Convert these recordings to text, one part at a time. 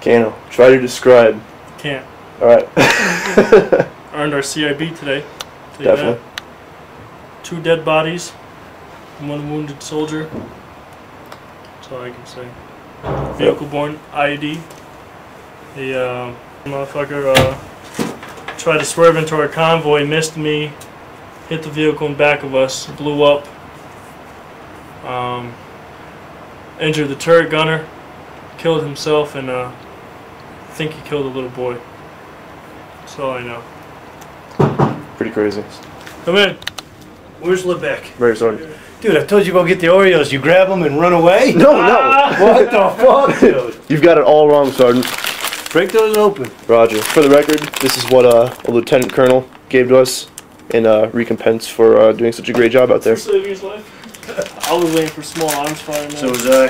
Kano, try to describe. Can't. Alright. Earned our CIB today. Definitely. 2 dead bodies, 1 wounded soldier. That's all I can say. Vehicle-borne IED. The motherfucker tried to swerve into our convoy, missed me, hit the vehicle in back of us, blew up. Injured the turret gunner, killed himself, and I think he killed a little boy. That's all I know. Pretty crazy. Come in. Where's Lebec? Very sorry. Dude, I told you go get the Oreos. You grab them and run away? No, What the fuck, dude? You've got it all wrong, Sergeant. Break those open. Roger. For the record, this is what a lieutenant colonel gave to us in recompense for doing such a great job out there. Saving his life. I was waiting for small arms fire. So was I.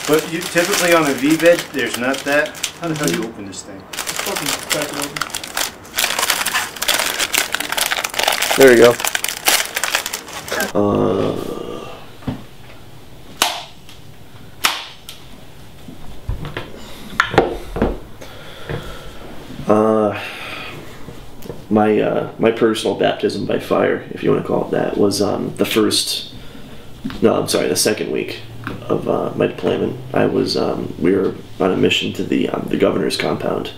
But you typically on a V-bed, there's not that. How the hell do you open this thing? Fucking crack it open. There you go. My personal baptism by fire, if you want to call it that, was the second week of my deployment. We were on a mission to the governor's compound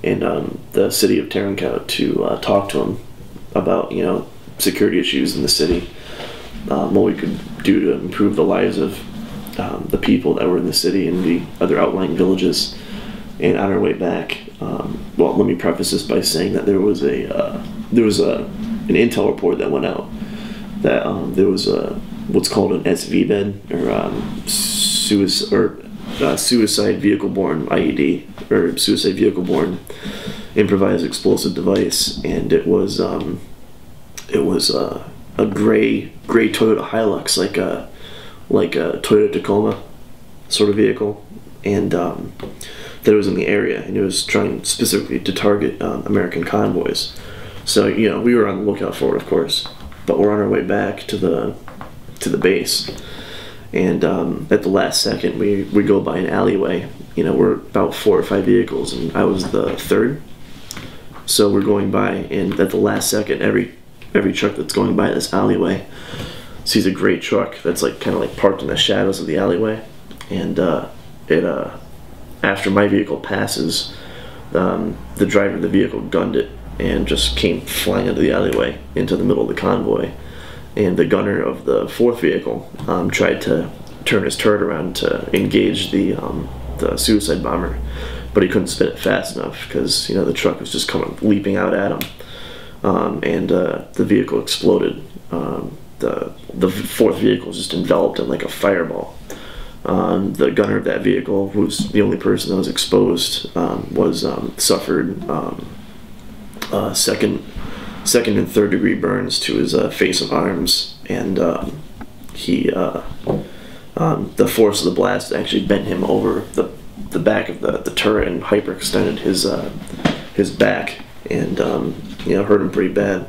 in the city of Tarankow to talk to him about security issues in the city, what we could do to improve the lives of the people that were in the city and the other outlying villages. And on our way back, well, let me preface this by saying that there was an intel report that went out that there was what's called an SV bed or suicide vehicle-borne IED or suicide vehicle-borne improvised explosive device, and it was a gray Toyota Hilux, like a Toyota Tacoma sort of vehicle, and that it was in the area, and it was trying specifically to target American convoys. So we were on the lookout for it, of course, but we're on our way back to the base, and at the last second we go by an alleyway. We're about 4 or 5 vehicles, and I was the third. So we're going by, and at the last second, every truck that's going by this alleyway sees a gray truck that's kind of parked in the shadows of the alleyway, and after my vehicle passes, the driver of the vehicle gunned it and just came flying into the alleyway into the middle of the convoy, and the gunner of the 4th vehicle tried to turn his turret around to engage the suicide bomber, but he couldn't spin it fast enough because the truck was just leaping out at him, and the vehicle exploded. The 4th vehicle was just enveloped in like a fireball. The gunner of that vehicle, who was the only person that was exposed, suffered second and 3rd degree burns to his face and arms, and the force of the blast actually bent him over the back of the turret and hyperextended his back, and hurt him pretty bad.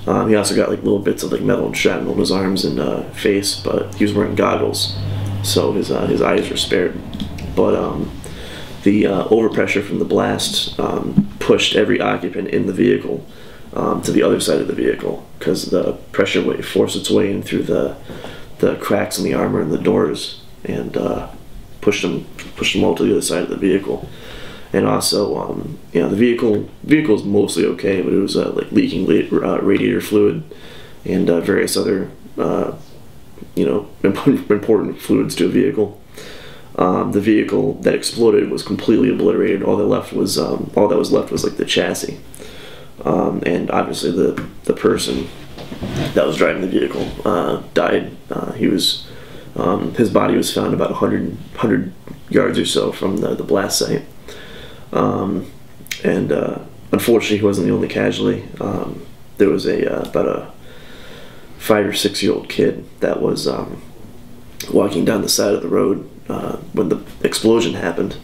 He also got little bits of metal and shrapnel in his arms and face, but he was wearing goggles, so his eyes were spared. But the overpressure from the blast pushed every occupant in the vehicle to the other side of the vehicle, because the pressure wave forced its way in through the cracks in the armor and the doors, and pushed them all to the other side of the vehicle. And also, the vehicle is mostly okay, but it was leaking radiator fluid and various other important fluids to a vehicle. The vehicle that exploded was completely obliterated. All that was left was the chassis, and obviously the person that was driving the vehicle died. His body was found about 100 yards or so from the blast site. Unfortunately, he wasn't the only casualty. There was about a 5 or 6 year old kid that was walking down the side of the road when the explosion happened,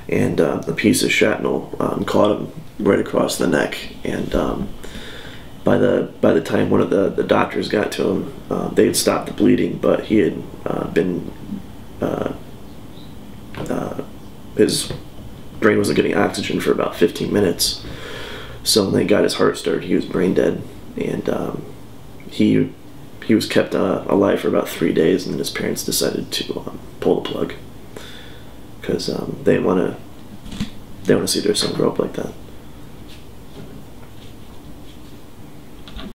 and a piece of shrapnel caught him right across the neck. And by the time one of the doctors got to him, they had stopped the bleeding, but he had been his brain wasn't getting oxygen for about 15 minutes. So when they got his heart started, he was brain dead, and he was kept alive for about 3 days, and then his parents decided to pull the plug because they didn't want to see their son grow up like that.